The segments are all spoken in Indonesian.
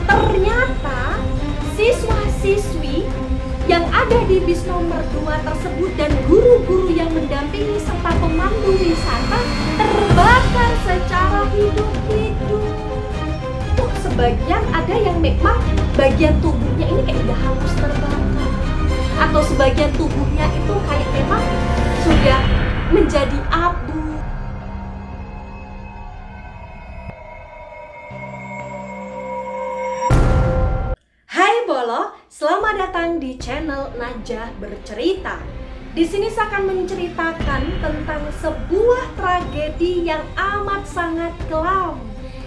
Ternyata siswa-siswi yang ada di bis nomor 2 tersebut dan guru-guru yang mendampingi serta pemandu wisata terbakar secara hidup-hidup. Tuh, sebagian ada yang memang bagian tubuhnya ini kayak udah hangus terbakar, atau sebagian tubuhnya itu kayak memang sudah menjadi abu. Hai Bolo, selamat datang di channel Najah Bercerita. Di sini saya akan menceritakan tentang sebuah tragedi yang amat sangat kelam,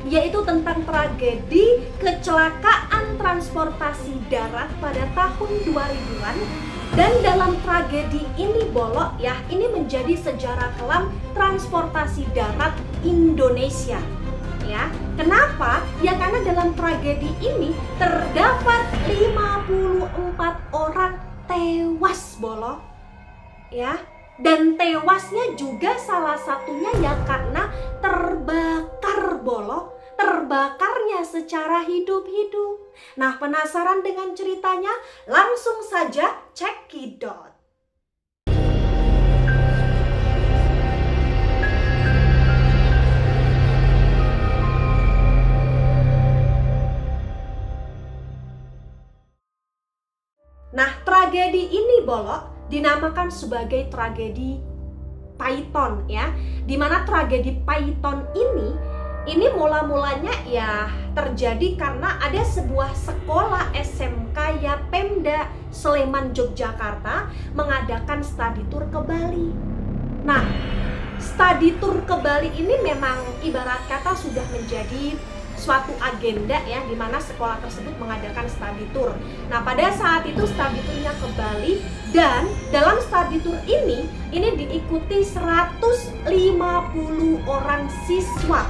yaitu tentang tragedi kecelakaan transportasi darat pada tahun 2000-an. Dan dalam tragedi ini Bolo ya, ini menjadi sejarah kelam transportasi darat Indonesia. Ya, kenapa? Ya karena dalam tragedi ini terdapat 54 orang tewas Bolo. Ya, dan tewasnya juga salah satunya ya karena terbakar Bolo. Terbakarnya secara hidup-hidup. Nah, penasaran dengan ceritanya? Langsung saja cekidot. Nah, tragedi ini Bolo dinamakan sebagai tragedi Python ya. Dimana tragedi Python ini mula-mulanya ya terjadi karena ada sebuah sekolah SMK ya Pemda Sleman Yogyakarta mengadakan study tour ke Bali. Nah, study tour ke Bali ini memang ibarat kata sudah menjadi suatu agenda ya, di mana sekolah tersebut mengadakan study tour. Nah, pada saat itu study tournya ke Bali, dan dalam study tour ini diikuti 150 orang siswa.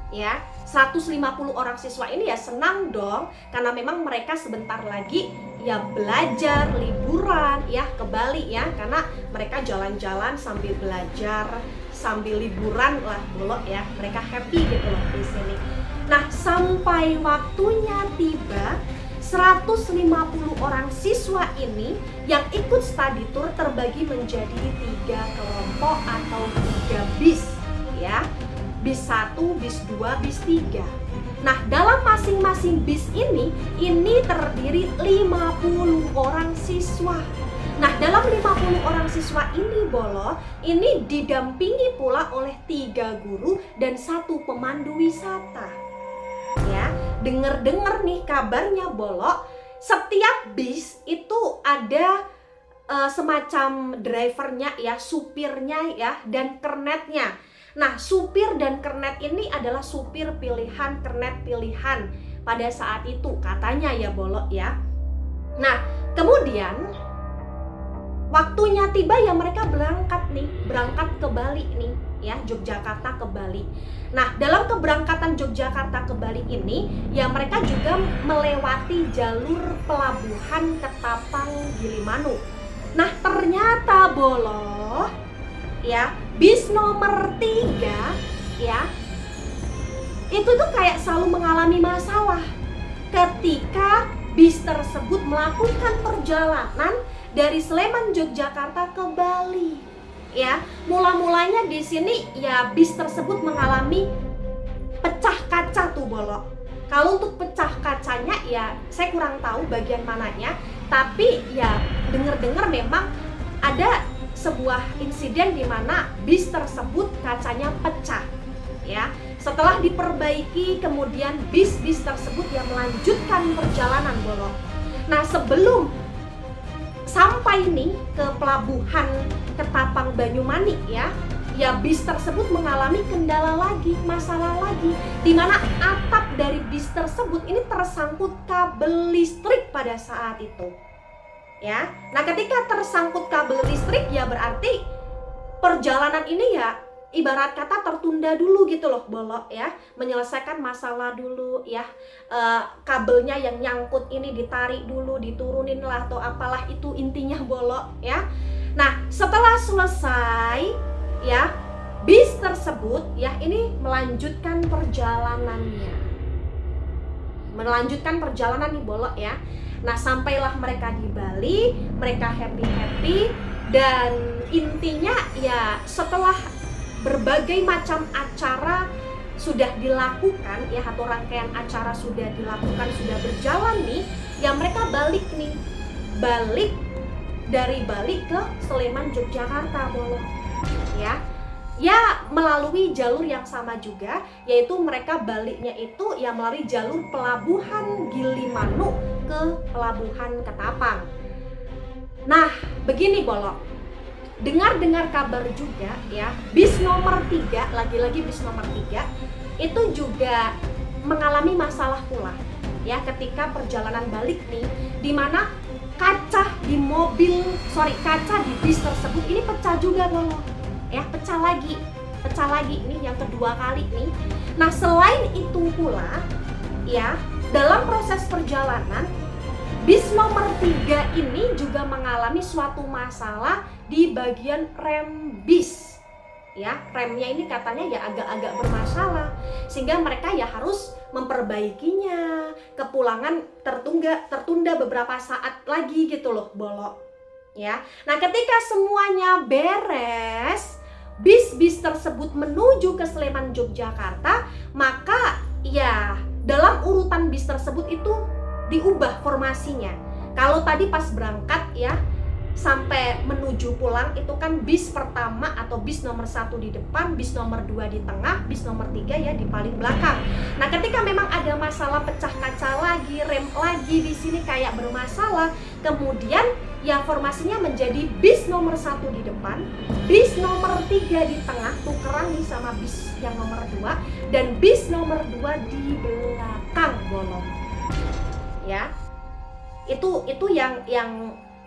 Ya, 150 orang siswa ini ya senang dong, karena memang mereka sebentar lagi ya belajar, liburan ya ke Bali ya, karena mereka jalan-jalan sambil belajar, sambil liburan lah Bolo ya, mereka happy gitu loh di sini. Nah, sampai waktunya tiba, 150 orang siswa ini yang ikut study tour terbagi menjadi 3 kelompok atau 3 bis ya. Bis 1, bis 2, bis 3. Nah, dalam masing-masing bis ini terdiri 50 orang siswa. Nah, dalam 50 orang siswa ini Bolo, ini didampingi pula oleh 3 guru dan 1 pemandu wisata. Ya, denger-denger nih kabarnya Bolo, setiap bis itu ada semacam drivernya ya, supirnya ya, dan kernetnya. Nah, supir dan kernet ini adalah supir pilihan, kernet pilihan pada saat itu katanya ya Bolo ya. Nah, kemudian waktunya tiba ya mereka berangkat ke Bali nih ya, Yogyakarta ke Bali. Nah, dalam keberangkatan Yogyakarta ke Bali ini ya mereka juga melewati jalur pelabuhan Ketapang Gilimanuk. Nah, ternyata Bolo ya, bis nomor 3 ya, itu tuh kayak selalu mengalami masalah ketika bis tersebut melakukan perjalanan dari Sleman Yogyakarta ke Bali ya. Mula-mulanya di sini ya bis tersebut mengalami pecah kaca tuh Bolo. Kalau untuk pecah kacanya ya saya kurang tahu bagian mananya, tapi ya dengar-dengar memang ada sebuah insiden di mana bis tersebut kacanya pecah ya. Setelah diperbaiki, kemudian bis-bis tersebut yang melanjutkan perjalanan Bolo. Nah, sebelum sampai nih ke pelabuhan Ketapang Banyumanik ya bis tersebut mengalami kendala lagi, masalah lagi, di mana atap dari bis tersebut ini tersangkut kabel listrik pada saat itu. Ya, nah ketika tersangkut kabel listrik ya berarti perjalanan ini ya ibarat kata tertunda dulu gitu loh Bolo ya, menyelesaikan masalah dulu ya. Kabelnya yang nyangkut ini ditarik dulu, diturunin lah atau apalah itu intinya Bolo ya. Nah, setelah selesai ya bis tersebut ya ini melanjutkan perjalanannya. melanjutkan perjalanan nih Bolok ya. Nah sampailah mereka di Bali, mereka happy-happy, dan intinya ya setelah berbagai macam acara sudah dilakukan ya, atau rangkaian acara sudah dilakukan, sudah berjalan nih, ya mereka balik dari Bali ke Sleman Yogyakarta Bolok ya. Ya melalui jalur yang sama juga, yaitu mereka baliknya itu ya melalui jalur pelabuhan Gilimanuk ke pelabuhan Ketapang. Nah begini Bolok, dengar kabar juga ya, bis nomor 3, lagi-lagi bis nomor 3 itu juga mengalami masalah pula ya ketika perjalanan balik nih, dimana kaca di bis tersebut ini pecah juga Bolok ya, pecah lagi ini yang kedua kali nih. Nah selain itu pula ya, dalam proses perjalanan bis nomor 3 ini juga mengalami suatu masalah di bagian rem bis ya. Remnya ini katanya ya agak-agak bermasalah, sehingga mereka ya harus memperbaikinya. Kepulangan tertunda beberapa saat lagi gitu loh Bolok ya. Nah ketika semuanya beres, bis-bis tersebut menuju ke Sleman Yogyakarta, maka ya dalam urutan bis tersebut itu diubah formasinya. Kalau tadi pas berangkat ya sampai menuju pulang itu kan bis pertama atau bis nomor 1 di depan, bis nomor 2 di tengah, bis nomor 3 ya di paling belakang. Nah ketika memang ada masalah pecah kaca lagi, rem lagi di sini kayak bermasalah, kemudian ya formasinya menjadi bis nomor 1 di depan, bis nomor 3 di tengah tukeran nih sama bis yang nomor 2, dan bis nomor 2 di belakang Bolok ya. Itu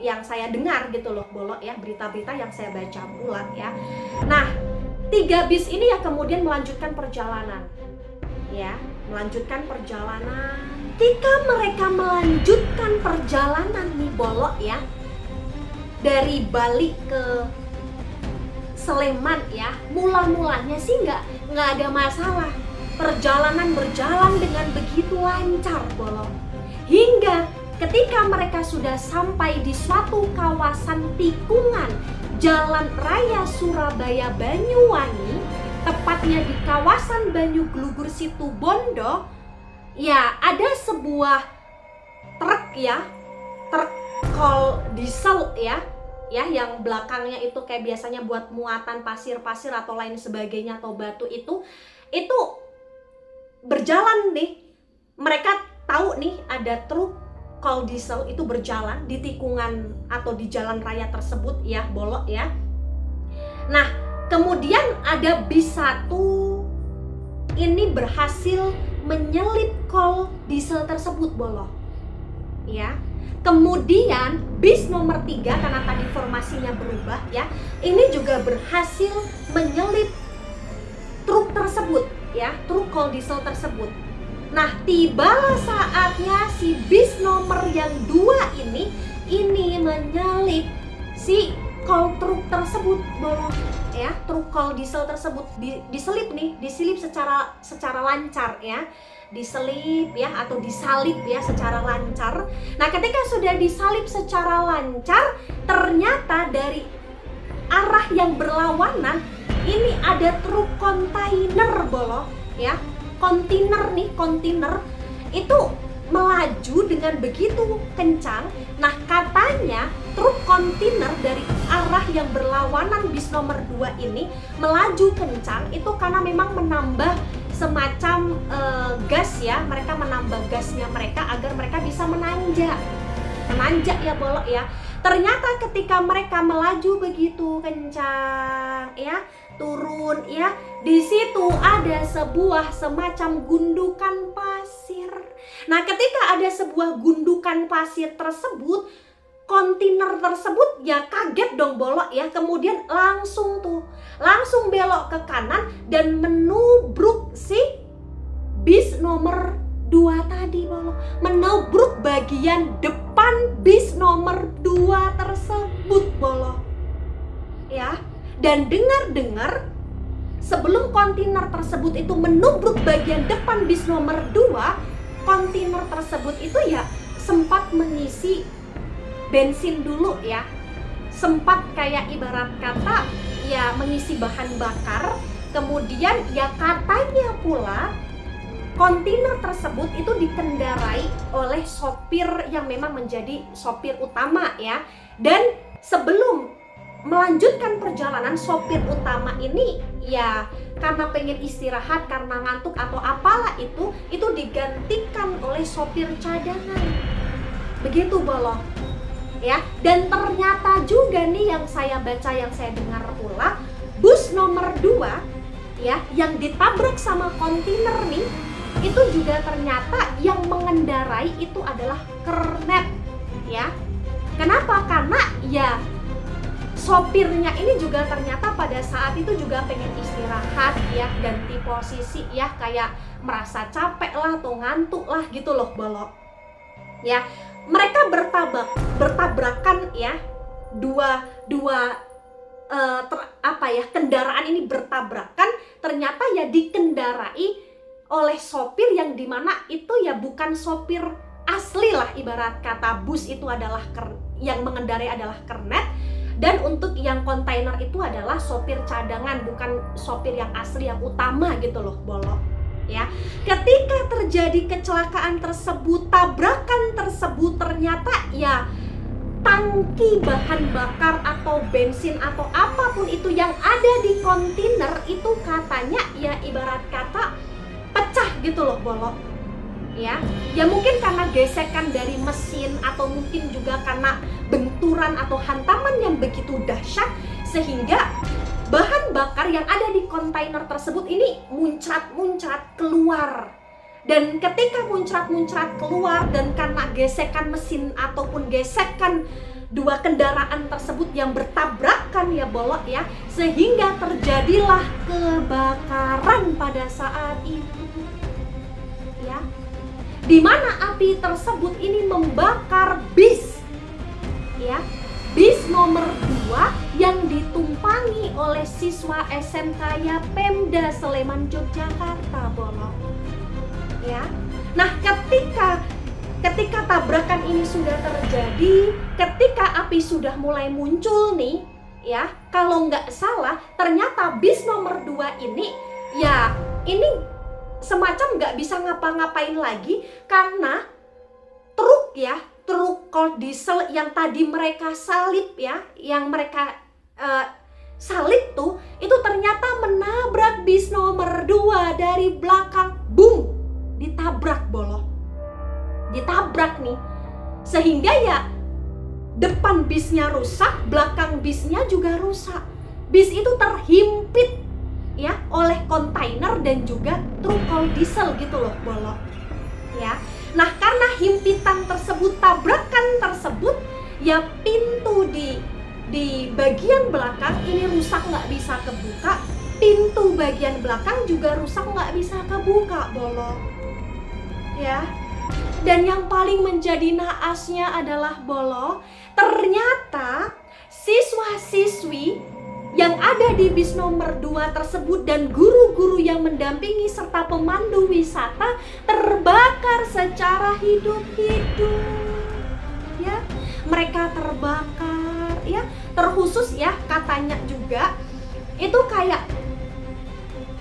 yang saya dengar gitu loh Bolok ya, berita-berita yang saya baca pula ya. Nah 3 bis ini ya kemudian melanjutkan perjalanan ya, ketika mereka melanjutkan perjalanan nih Bolok ya, dari Bali ke Sleman ya, mulanya sih nggak ada masalah, perjalanan berjalan dengan begitu lancar Bolok, hingga ketika mereka sudah sampai di suatu kawasan tikungan Jalan Raya Surabaya Banyuwangi, tepatnya di kawasan Banyuglugur Situbondo, ya ada sebuah truk kol diesel ya, yang belakangnya itu kayak biasanya buat muatan pasir-pasir atau lain sebagainya atau batu itu berjalan nih. Mereka tahu nih ada truk kol diesel itu berjalan di tikungan atau di jalan raya tersebut ya Bolok ya. Nah kemudian ada bis 1 ini berhasil menyelip kol diesel tersebut Bolok ya. Kemudian bis nomor 3 karena tadi formasinya berubah ya, ini juga berhasil menyelip truk tersebut ya, truk kol diesel tersebut. Nah tibalah saatnya si bis nomor yang 2 ini menyelip si kol truk tersebut Bolok ya, truk kol diesel tersebut diselip secara lancar ya, diselip ya atau disalip ya secara lancar. Nah ketika sudah disalip secara lancar, ternyata dari arah yang berlawanan ini ada truk kontainer Bolok ya, kontainer itu melaju dengan begitu kencang. Nah katanya truk kontainer dari arah yang berlawanan bis nomor 2 ini melaju kencang itu karena memang menambah semacam gas ya, mereka menambah gasnya mereka agar mereka bisa menanjak ya Bolok ya. Ternyata ketika mereka melaju begitu kencang ya, turun ya, di situ ada sebuah semacam gundukan pasir. Nah ketika ada sebuah gundukan pasir tersebut, kontainer tersebut ya kaget dong Bolok ya, kemudian langsung belok ke kanan dan menubruk si bis nomor 2 tadi Bolok, menubruk bagian depan bis nomor 2 tersebut Bolok ya. Dan dengar sebelum kontainer tersebut itu menubruk bagian depan bis nomor 2, kontainer tersebut itu ya sempat mengisi bensin dulu ya, sempat kayak ibarat kata ya mengisi bahan bakar. Kemudian ya katanya pula kontainer tersebut itu dikendarai oleh sopir yang memang menjadi sopir utama ya. Dan sebelum melanjutkan perjalanan, sopir utama ini ya karena pengen istirahat, karena ngantuk atau apalah itu digantikan oleh sopir cadangan. Begitu Bolo ya. Dan ternyata juga nih yang saya baca, yang saya dengar pula, bus nomor 2 ya yang ditabrak sama kontainer nih, itu juga ternyata yang mengendarai itu adalah kernet ya. Kenapa? Karena ya sopirnya ini juga ternyata pada saat itu juga pengen istirahat ya, ganti posisi ya, kayak merasa capek lah atau ngantuk lah gitu loh Bolo ya. Mereka bertabrakan ya, dua kendaraan ini bertabrakan, ternyata ya dikendarai oleh sopir yang dimana itu ya bukan sopir asli lah, ibarat kata bus itu adalah yang mengendarai adalah kernet, dan untuk yang kontainer itu adalah sopir cadangan, bukan sopir yang asli yang utama gitu loh Bolo ya. Ketika terjadi kecelakaan tersebut, tabrakan tersebut, ternyata ya tangki bahan bakar atau bensin atau apapun itu yang ada di kontainer itu katanya ya ibarat kata pecah gitu loh Bolo ya. Ya mungkin karena gesekan dari mesin atau mungkin juga karena benturan atau hantaman yang begitu dahsyat, sehingga bahan bakar yang ada di kontainer tersebut ini muncrat-muncrat keluar. Dan ketika muncrat-muncrat keluar dan karena gesekan mesin ataupun gesekan dua kendaraan tersebut yang bertabrakan ya Bolo ya, sehingga terjadilah kebakaran pada saat itu ya, di mana api tersebut ini membakar bis ya, bis nomor 2 yang ditumpangi oleh siswa SMK ya Pemda Sleman Yogyakarta Bolo ya. Nah ketika tabrakan ini sudah terjadi, ketika api sudah mulai muncul nih ya, kalau nggak salah ternyata bis nomor 2 ini ya ini semacam nggak bisa ngapa-ngapain lagi karena truk cold diesel yang tadi mereka salib ya, yang mereka salib tuh, itu ternyata menabrak bis nomor 2 dari belakang. Boom, ditabrak Bolo, ditabrak nih, sehingga ya depan bisnya rusak, belakang bisnya juga rusak. Bis itu terhimpit ya oleh kontainer dan juga truk cold diesel gitu loh Bolo ya. Nah karena himpitan tersebut, tabrakan tersebut ya, pintu di bagian belakang ini rusak nggak bisa kebuka, pintu bagian belakang juga rusak nggak bisa kebuka Bolo ya. Dan yang paling menjadi naasnya adalah Bolo, ternyata siswa-siswi yang ada di bis nomor 2 tersebut dan guru-guru yang mendampingi serta pemandu wisata terbakar secara hidup-hidup ya. Mereka terbakar ya, terkhusus ya katanya juga itu kayak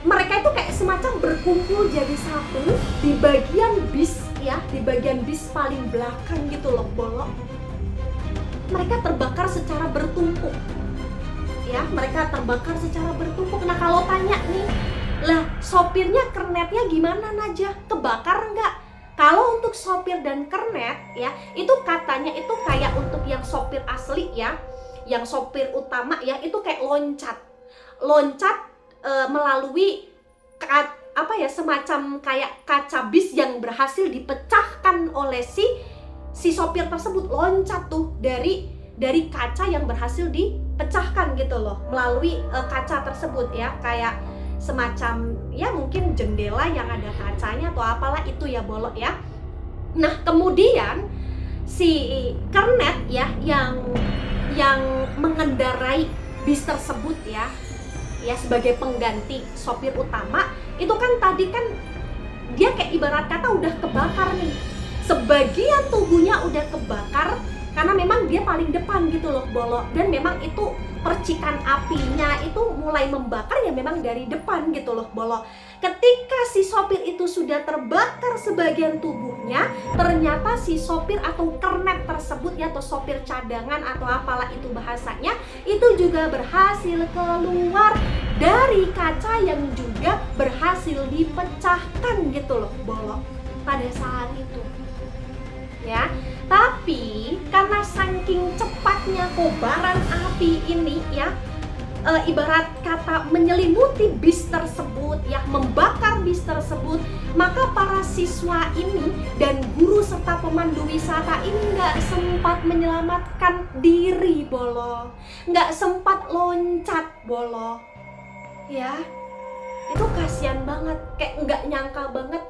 mereka itu kayak semacam berkumpul jadi satu di bagian bis ya, di bagian bis paling belakang gitu loh Bolo. Mereka terbakar secara bertumpuk ya, mereka terbakar secara bertumpuk. Nah kalau tanya nih, lah sopirnya kernetnya gimana Najah, kebakar nggak? Kalau untuk sopir dan kernet ya, itu katanya itu kayak untuk yang sopir asli ya, yang sopir utama ya, itu kayak loncat melalui semacam kayak kaca bis yang berhasil dipecahkan oleh si sopir tersebut, loncat tuh dari kaca yang berhasil dipecahkan gitu loh melalui kaca tersebut ya, kayak semacam ya mungkin jendela yang ada kacanya atau apalah itu ya Bolo ya. Nah kemudian si kernet ya yang mengendarai bis tersebut ya sebagai pengganti sopir utama itu kan tadi kan dia kayak ibarat kata udah kebakar nih. Sebagian tubuhnya udah kebakar karena memang dia paling depan gitu loh, Bolo. Dan memang itu percikan apinya itu mulai membakar ya memang dari depan gitu loh, Bolo. Ketika si sopir itu sudah terbakar sebagian tubuhnya, ternyata si sopir atau kernet tersebut ya, atau sopir cadangan atau apalah itu bahasanya, itu juga berhasil keluar dari kaca yang juga berhasil dipecahkan gitu loh, Bolo, pada saat itu. Ya, tapi karena saking cepatnya kobaran api ini ya, ibarat kata menyelimuti bis tersebut ya, membakar bis tersebut, maka para siswa ini dan guru serta pemandu wisata ini nggak sempat menyelamatkan diri, Bolo, nggak sempat loncat, Bolo, ya. Itu kasihan banget, kayak nggak nyangka banget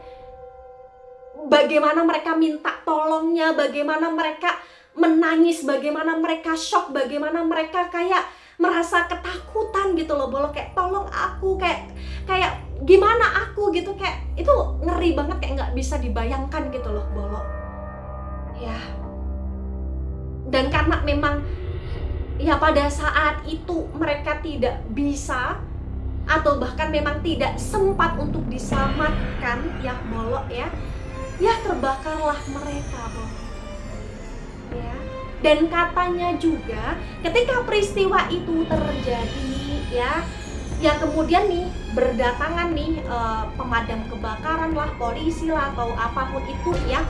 bagaimana mereka minta tolongnya, bagaimana mereka menangis, bagaimana mereka shock, bagaimana mereka kayak merasa ketakutan gitu loh, Bolo, kayak tolong aku, kayak gimana aku gitu, kayak itu ngeri banget, kayak nggak bisa dibayangkan gitu loh, Bolo, ya. Dan karena memang ya pada saat itu mereka tidak bisa atau bahkan memang tidak sempat untuk diselamatkan ya, Bolo, ya terbakarlah mereka, Bolo, ya. Dan katanya juga ketika peristiwa itu terjadi ya kemudian nih berdatangan nih pemadam kebakaran lah, polisi lah atau apapun itu ya,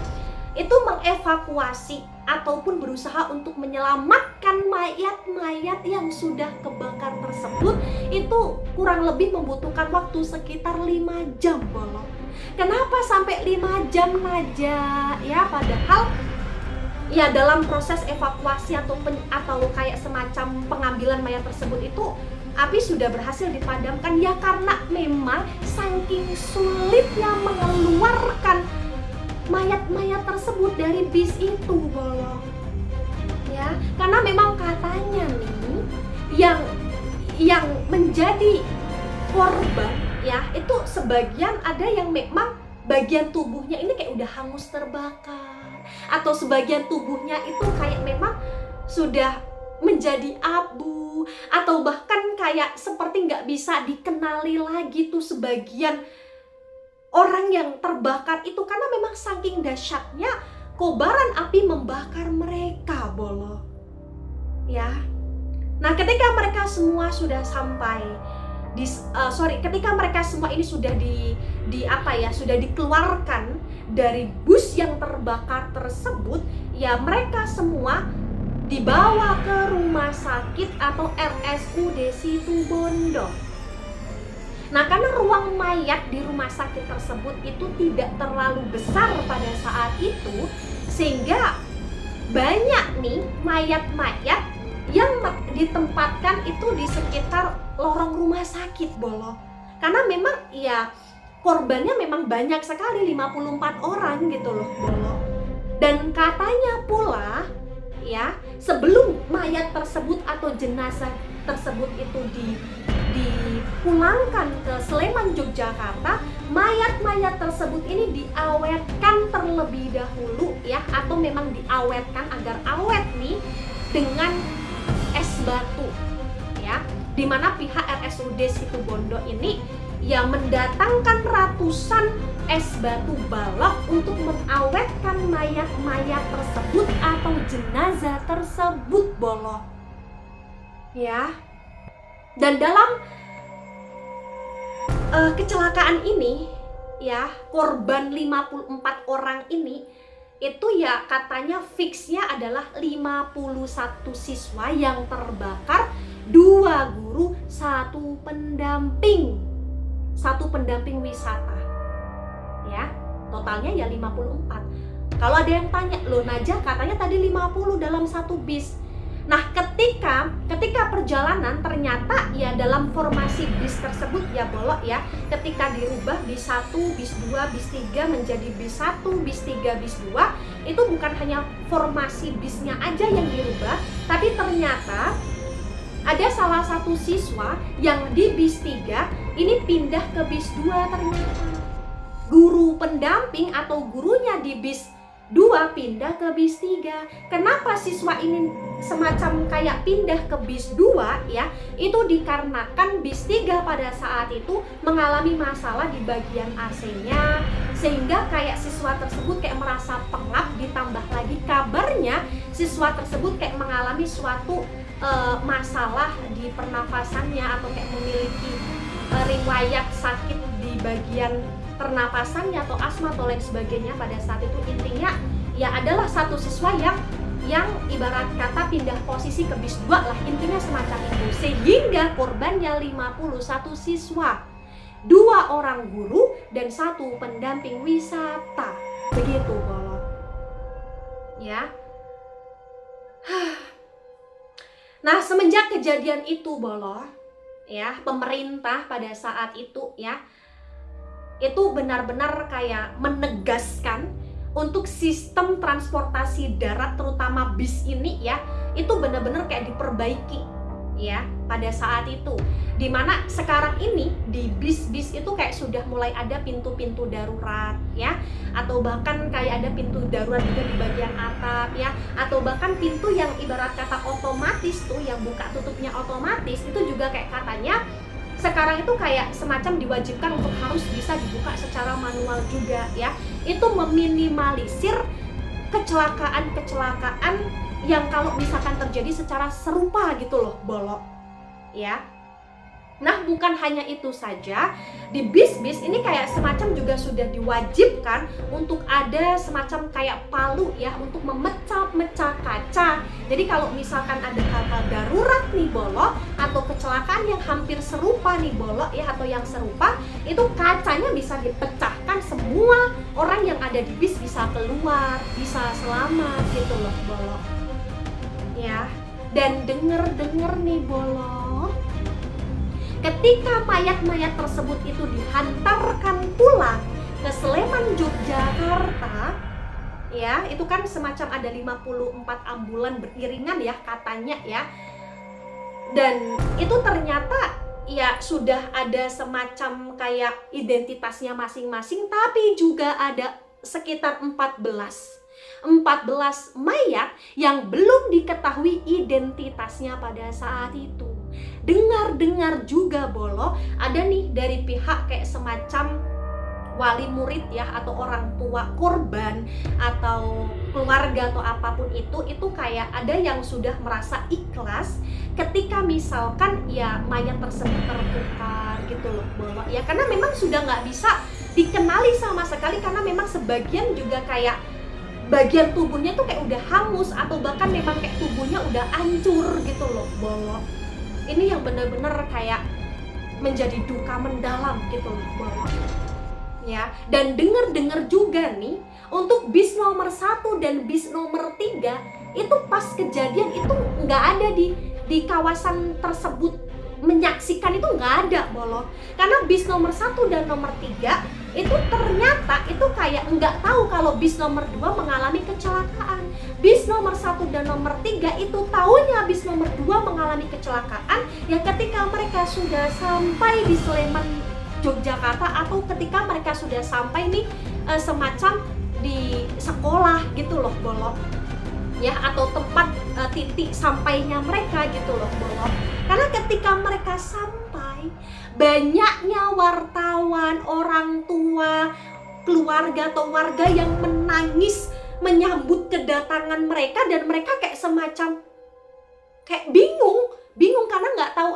itu mengevakuasi ataupun berusaha untuk menyelamatkan mayat-mayat yang sudah kebakar tersebut. Itu kurang lebih membutuhkan waktu sekitar 5 jam, Bolo. Kenapa sampai 5 jam aja ya, padahal ya dalam proses evakuasi atau kayak semacam pengambilan mayat tersebut itu api sudah berhasil dipadamkan ya, karena memang saking sulitnya mengeluarkan mayat-mayat tersebut dari bis itu, Bolo, ya. Karena memang katanya nih yang menjadi korban ya, itu sebagian ada yang memang bagian tubuhnya ini kayak udah hangus terbakar, atau sebagian tubuhnya itu kayak memang sudah menjadi abu, atau bahkan kayak seperti nggak bisa dikenali lagi tuh sebagian orang yang terbakar itu, karena memang saking dahsyatnya kobaran api membakar mereka, Bolo, ya. Nah, ketika mereka semua sudah sampai ketika mereka semua ini sudah sudah dikeluarkan dari bus yang terbakar tersebut, ya mereka semua dibawa ke rumah sakit atau RSUD Situbondo. Nah, karena ruang mayat di rumah sakit tersebut itu tidak terlalu besar pada saat itu, sehingga banyak nih mayat-mayat yang ditempatkan itu di sekitar lorong rumah sakit, Bolo. Karena memang ya korbannya memang banyak sekali, 54 orang gitu loh, Bolo. Dan katanya pula ya, sebelum mayat tersebut atau jenazah tersebut itu dipulangkan ke Sleman, Yogyakarta, mayat-mayat tersebut ini diawetkan terlebih dahulu ya, atau memang diawetkan agar awet nih dengan es batu ya, dimana pihak RSUD Situbondo ini ya mendatangkan ratusan es batu balok untuk mengawetkan mayat-mayat tersebut atau jenazah tersebut, Bolo, ya. Dan dalam kecelakaan ini ya, korban 54 orang ini itu ya katanya fixnya adalah 51 siswa yang terbakar, 2 guru, 1 pendamping wisata ya, totalnya ya 54. Kalau ada yang tanya, loh Najah katanya tadi 50 dalam satu bis. Nah, ketika perjalanan ternyata ya dalam formasi bis tersebut ya, Bolo, ya, ketika dirubah bis 1, bis 2, bis 3 menjadi bis 1, bis 3, bis 2, itu bukan hanya formasi bisnya aja yang dirubah, tapi ternyata ada salah satu siswa yang di bis 3 ini pindah ke bis 2 ternyata. guru pendamping atau gurunya di bis 2 pindah ke bis 3. Kenapa siswa ini semacam kayak pindah ke bis 2 ya? Itu dikarenakan bis 3 pada saat itu mengalami masalah di bagian AC-nya, sehingga kayak siswa tersebut kayak merasa pengap, ditambah lagi kabarnya siswa tersebut kayak mengalami suatu masalah di pernafasannya atau kayak memiliki riwayat sakit di bagian pernapasannya atau asma atau lain sebagainya pada saat itu. Intinya ya adalah satu siswa yang ibarat kata pindah posisi ke bis 2 lah, intinya semacam itu, sehingga korbannya 51 siswa, 2 orang guru dan 1 pendamping wisata. Begitu Bolot ya. Nah, semenjak kejadian itu Bolot ya, pemerintah pada saat itu ya, itu benar-benar kayak menegaskan untuk sistem transportasi darat terutama bis ini ya, itu benar-benar kayak diperbaiki ya pada saat itu. Dimana sekarang ini di bis-bis itu kayak sudah mulai ada pintu-pintu darurat ya, atau bahkan kayak ada pintu darurat juga di bagian atap ya, atau bahkan pintu yang ibarat kata otomatis tuh, yang buka tutupnya otomatis, itu juga kayak katanya sekarang itu kayak semacam diwajibkan untuk harus bisa dibuka secara manual juga ya. Itu meminimalisir kecelakaan-kecelakaan yang kalau misalkan terjadi secara serupa gitu loh Bolot ya. Nah, bukan hanya itu saja, di bis-bis ini kayak semacam juga sudah diwajibkan untuk ada semacam kayak palu ya, untuk memecah-mecah kaca. Jadi kalau misalkan ada hal-hal darurat nih Bolot, atau kecelakaan yang hampir serupa nih Bolot ya, atau yang serupa, itu kacanya bisa dipecahkan, semua orang yang ada di bis bisa keluar, bisa selamat gitu loh Bolot ya. Dan denger nih Bolot, ketika mayat-mayat tersebut itu dihantarkan pulang ke Sleman, Yogyakarta ya, itu kan semacam ada 54 ambulan beriringan ya katanya ya. Dan itu ternyata ya sudah ada semacam kayak identitasnya masing-masing, tapi juga ada sekitar 14 mayat yang belum diketahui identitasnya pada saat itu. Dengar juga Bolot, ada nih dari pihak kayak semacam wali murid ya, atau orang tua korban atau keluarga atau apapun itu kayak ada yang sudah merasa ikhlas ketika misalkan ya mayat tersebut tertukar gitu loh Bolot ya, karena memang sudah nggak bisa dikenali sama sekali, karena memang sebagian juga kayak bagian tubuhnya tuh kayak udah hangus, atau bahkan memang kayak tubuhnya udah hancur gitu loh Bolot. Ini yang benar-benar kayak menjadi duka mendalam gitu loh Bolot ya. Dan dengar juga nih, untuk bis nomor 1 dan bis nomor 3 itu pas kejadian itu nggak ada di kawasan tersebut, menyaksikan itu nggak ada Bolot. Karena bis nomor 1 dan nomor 3 itu ternyata itu kayak nggak tahu kalau bis nomor 2 mengalami kecelakaan. Bis nomor 1 dan nomor 3 itu tahunya bis nomor 2 mengalami kecelakaan ya ketika mereka sudah sampai di Sleman, Yogyakarta, atau ketika mereka sudah sampai nih semacam di sekolah gitu loh Bolot ya, atau tempat titik sampainya mereka gitu loh Bolot. Karena ketika mereka sampai, banyaknya wartawan, orang tua, keluarga atau warga yang menangis menyambut kedatangan mereka, dan mereka kayak semacam kayak bingung karena nggak tahu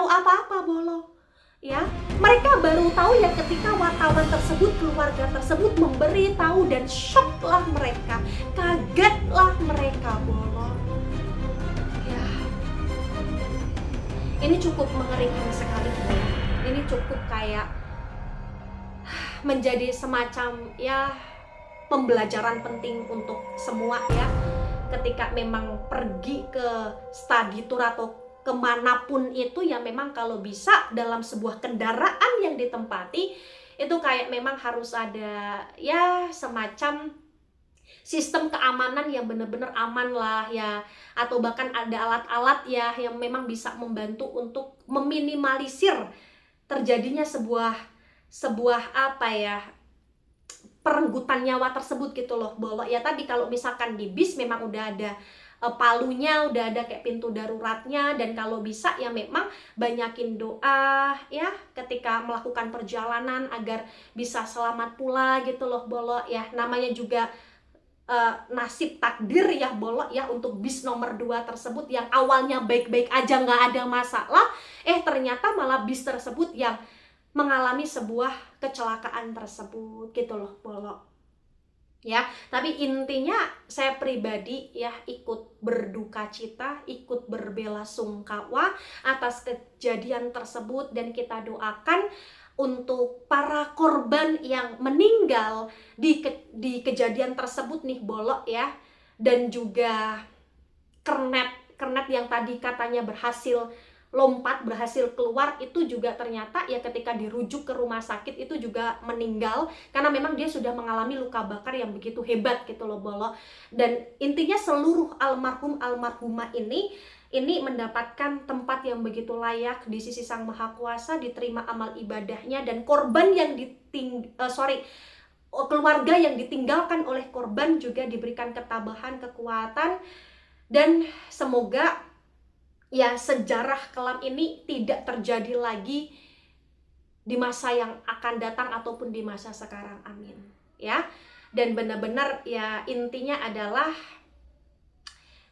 apa-apa Bolot ya. Mereka baru tahu ya ketika wartawan tersebut, keluarga tersebut memberi tahu, dan shocklah mereka, kagetlah mereka Bolot ya. Ini cukup mengerikan sekali Bolot. Ini cukup kayak menjadi semacam ya pembelajaran penting untuk semua ya, ketika memang pergi ke study tour atau kemanapun itu ya, memang kalau bisa dalam sebuah kendaraan yang ditempati itu kayak memang harus ada ya semacam sistem keamanan yang benar-benar aman lah ya, atau bahkan ada alat-alat ya yang memang bisa membantu untuk meminimalisir terjadinya sebuah sebuah apa ya, perenggutan nyawa tersebut gitu loh Bolok ya. Tapi kalau misalkan di bis memang udah ada palunya, udah ada kayak pintu daruratnya, dan kalau bisa ya memang banyakin doa ya ketika melakukan perjalanan agar bisa selamat pula gitu loh Bolok ya. Namanya juga nasib takdir ya Bolok ya, untuk bis nomor 2 tersebut yang awalnya baik-baik aja nggak ada masalah, ternyata malah bis tersebut yang mengalami sebuah kecelakaan tersebut gitu loh Bolok ya. Tapi intinya saya pribadi ya ikut berduka cita, ikut berbelasungkawa atas kejadian tersebut, dan kita doakan untuk para korban yang meninggal di kejadian tersebut nih Bolok ya, dan juga kernet yang tadi katanya berhasil lompat, berhasil keluar, itu juga ternyata ya ketika dirujuk ke rumah sakit itu juga meninggal karena memang dia sudah mengalami luka bakar yang begitu hebat gitu loh Bolok. Dan intinya seluruh almarhumah ini mendapatkan tempat yang begitu layak di sisi Sang Maha Kuasa, diterima amal ibadahnya, dan korban yang keluarga yang ditinggalkan oleh korban juga diberikan ketabahan, kekuatan, dan semoga ya sejarah kelam ini tidak terjadi lagi di masa yang akan datang ataupun di masa sekarang, amin ya. Dan benar-benar ya intinya adalah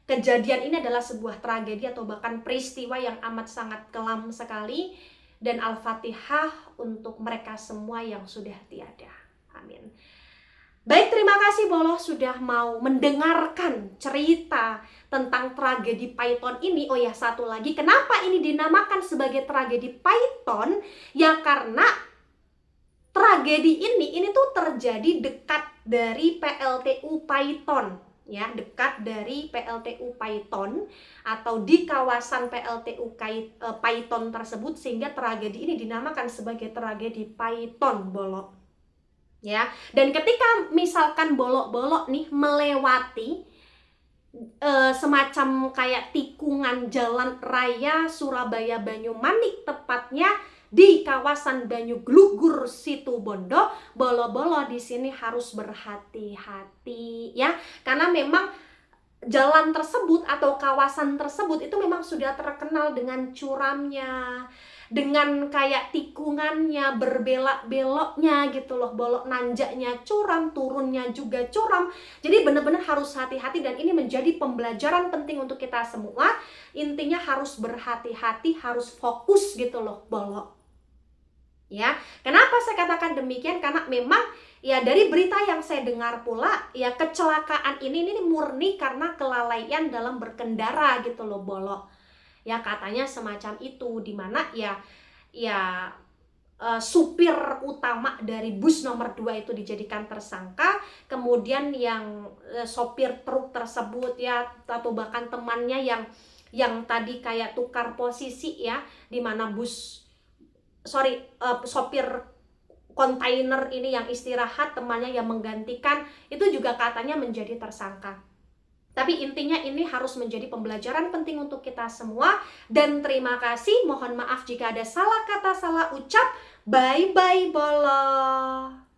kejadian ini adalah sebuah tragedi atau bahkan peristiwa yang amat sangat kelam sekali, dan Al-Fatihah untuk mereka semua yang sudah tiada, amin. Baik, terima kasih Bolok sudah mau mendengarkan cerita tentang tragedi Python ini. Oh ya, satu lagi, kenapa ini dinamakan sebagai tragedi Python? Ya karena tragedi ini tuh terjadi dekat dari PLTU Python ya, dekat dari PLTU Python atau di kawasan PLTU Python tersebut, sehingga tragedi ini dinamakan sebagai tragedi Python Bolok ya. Dan ketika misalkan Bolok nih melewati semacam kayak tikungan jalan raya Surabaya Banyumanik, tepatnya di kawasan Banyuglugur Situbondo, Bolok di sini harus berhati-hati ya, karena memang jalan tersebut atau kawasan tersebut itu memang sudah terkenal dengan curamnya, dengan kayak tikungannya, berbelok-beloknya gitu loh Bolok, nanjaknya curam, turunnya juga curam. Jadi benar-benar harus hati-hati, dan ini menjadi pembelajaran penting untuk kita semua. Intinya harus berhati-hati, harus fokus gitu loh Bolok ya. Kenapa saya katakan demikian? Karena memang ya dari berita yang saya dengar pula ya, kecelakaan ini murni karena kelalaian dalam berkendara gitu loh Bolok ya, katanya semacam itu, dimana ya supir utama dari bus nomor 2 itu dijadikan tersangka, kemudian yang sopir truk tersebut ya, atau bahkan temannya yang tadi kayak tukar posisi ya, dimana sopir kontainer ini yang istirahat, temannya yang menggantikan, itu juga katanya menjadi tersangka. Tapi intinya ini harus menjadi pembelajaran penting untuk kita semua. Dan terima kasih, mohon maaf jika ada salah kata, salah ucap. Bye-bye Bolok.